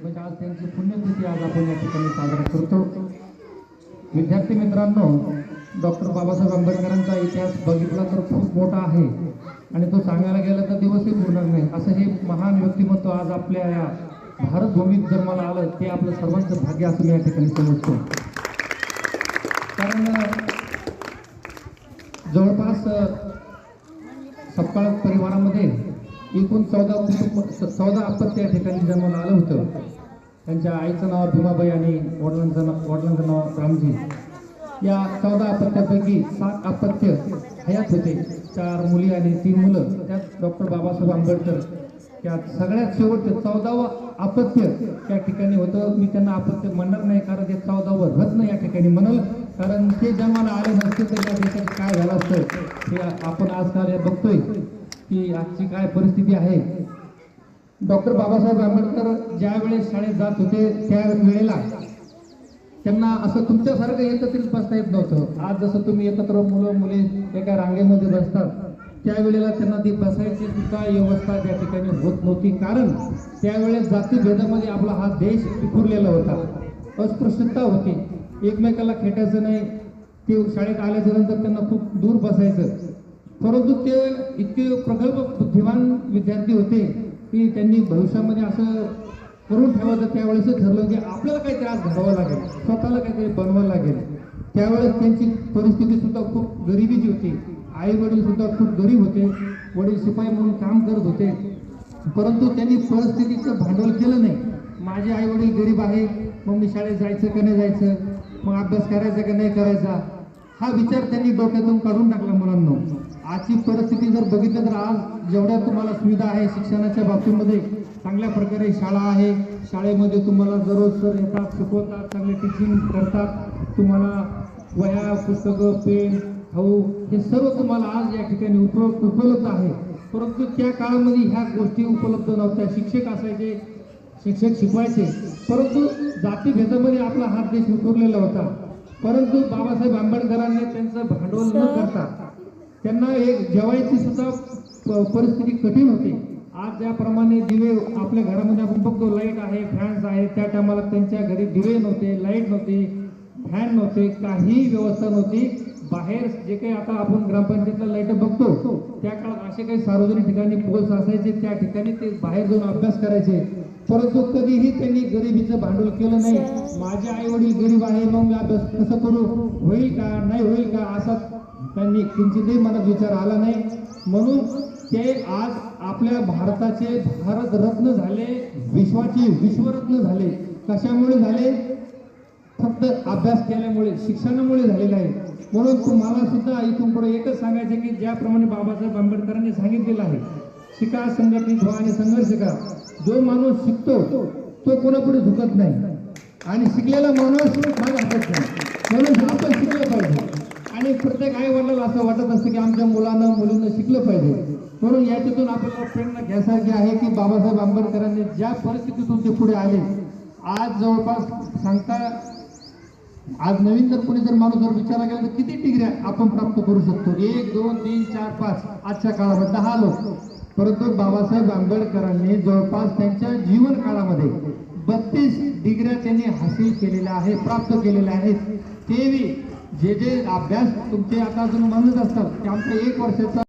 म्हणजे आज त्यांची पुण्यतिथी आज आपण या ठिकाणी साजरा करतो। विद्यार्थी मित्रांनो, डॉक्टर बाबासाहेब आंबेडकरांचा इतिहास बघितला तर खूप मोठा आहे आणि तो सांगायला गेला तर दिवसही पुरणार नाही। असं हे महान व्यक्तिमत्व आज आपल्या या भारत भूमीत जन्माला आलं ते आपलं सर्वांचं भाग्य असं मी या ठिकाणी समजतो। कारण जवळपास सपकाळ परिवारामध्ये एकूण 14 अपत्य या ठिकाणी जन्माला आलं होतं। त्यांच्या आईचं नाव भीमाबाई आणि वडिलांचं नाव रामजी। या 14 अपत्यापैकी 7 अपत्य हयात होते, 4 मुली आणि 3 मुलं। त्यात डॉक्टर बाबासाहेब आंबेडकर या सगळ्यात शेवटचे 14वं अपत्य त्या ठिकाणी होतं। मी त्यांना अपत्य म्हणणार नाही कारण ते 14वं रत्न या ठिकाणी म्हणाल, कारण ते जन्माला आले नसते तर या देशात काय झालं असतं हे आपण आजकाल बघतोय की आजची काय परिस्थिती आहे। डॉक्टर बाबासाहेब आंबेडकर ज्या वेळेस शाळेत जात होते त्या वेळेला त्यांना असं तुमच्यासारखं एकत्रित बसता येत नव्हतं। आज जसं तुम्ही एकत्र मुलं मुली एका रांगेमध्ये बसतात त्यावेळेला त्यांना ती बसायची सुद्धा व्यवस्था त्या ठिकाणी होत नव्हती, कारण त्यावेळेस जातीभेदामध्ये आपला हा देश विखुरलेला होता, अस्पृश्यता होती, एकमेकाला खेटायचं नाही। ते शाळेत आल्याच्या नंतर त्यांना खूप दूर बसायचं, परंतु ते इतके प्रगल्भ बुद्धिमान विद्यार्थी होते की त्यांनी भविष्यामध्ये असं करून ठेवायचं। त्यावेळेस ठरलं की आपल्याला काहीतरी आज घडावं लागेल, स्वतःला काहीतरी बनवावं लागेल। त्यावेळेस त्यांची परिस्थिती सुद्धा खूप गरिबीची होती, आई वडील सुद्धा खूप गरीब होते, वडील शिपाई म्हणून काम करत होते, परंतु त्यांनी परिस्थितीचं भांडवल केलं नाही। माझे आई वडील गरीब आहे, मग मी शाळेत जायचं का नाही जायचं, मग अभ्यास करायचा का नाही करायचा, हा विचार त्यांनी डोक्यातून काढून टाकला। मुलांनो, आजची परिस्थिती जर बघितलं तर आज जेवढ्या तुम्हाला सुविधा आहे शिक्षणाच्या बाबतीमध्ये, चांगल्या प्रकारे शाळा आहे, शाळेमध्ये तुम्हाला दररोज सर येतात, शिकवतात, चांगले टीचिंग करतात, तुम्हाला वह्या पुस्तकं पेन खाऊ हे सर्व तुम्हाला आज या ठिकाणी उपलब्ध आहे। परंतु त्या काळामध्ये ह्या गोष्टी उपलब्ध नव्हत्या। शिक्षक असायचे, शिक्षक शिकवायचे, परंतु जातीभेदामध्ये आपला हा देश विखुरलेला होता। परंतु बाबासाहेब आंबेडकरांनी त्यांचं भांडवल न करता त्यांना एक जेवायची सुद्धा परिस्थिती कठीण होती। आज ज्याप्रमाणे दिवे आपल्या घरामध्ये आपण बघतो, लाईट आहे, फॅन्स आहे, त्या टायमाला त्यांच्या घरी दिवे नव्हते, लाईट नव्हती, फॅन नव्हते, काही व्यवस्था नव्हती। बाहेर जे काही आता आपण ग्रामपंचायतला लाईट बघतो त्या काळात असे काही सार्वजनिक ठिकाणी पोल्स असायचे, त्या ठिकाणी ते बाहेर जाऊन अभ्यास करायचे, परंतु कधीही त्यांनी गरिबीचं भांडवल केलं नाही। माझे आई वडील गरीब आहे, मग मी अभ्यास कसं करू, होईल का नाही होईल का, असा त्यांनी किंचितही मनात विचार आला नाही। म्हणून ते आज आपल्या भारताचे भारतरत्न झाले, विश्वाचे विश्वरत्न झाले। कशामुळे झाले? फक्त अभ्यास केल्यामुळे, शिक्षणामुळे झालेला आहे। म्हणून तुम्हाला सुद्धा इथून पुढे एकच सांगायचं की ज्याप्रमाणे बाबासाहेब आंबेडकरांनी सांगितलेलं आहे, शिका, संघटित व्हा आणि संघर्ष करा। जो माणूस शिकतो तो कोणापुढे झुकत नाही आणि शिकलेला माणूस मागे हटत नाही। म्हणून आपण शिकलं पाहिजे आणि प्रत्येक आई वडिलांना असं वाटत असतं की आमच्या मुलानं मुलीनं शिकलं पाहिजे। म्हणून याच्यातून आपल्याला प्रेरणा घ्यायसारखी आहे की बाबासाहेब आंबेडकरांनी ज्या परिस्थितीतून ते पुढे आले, आज जवळपास सांगता आज नवीन जर कोणी जर माणूस जर विचारला गेला तर किती डिग्र्या आपण प्राप्त करू शकतो, 1 2 3 4 5 आजच्या काळामध्ये 10 लोक, परंतु बाबासाहेब आंबेडकरांनी जवळपास त्यांच्या जीवन काळामध्ये 32 डिग्र्या त्यांनी हासिल केलेल्या आहे, प्राप्त केलेल्या आहेत। ते जे अभ्यास तुमचे आता अजून म्हणत असतात की आमचा 1 वर्षाचा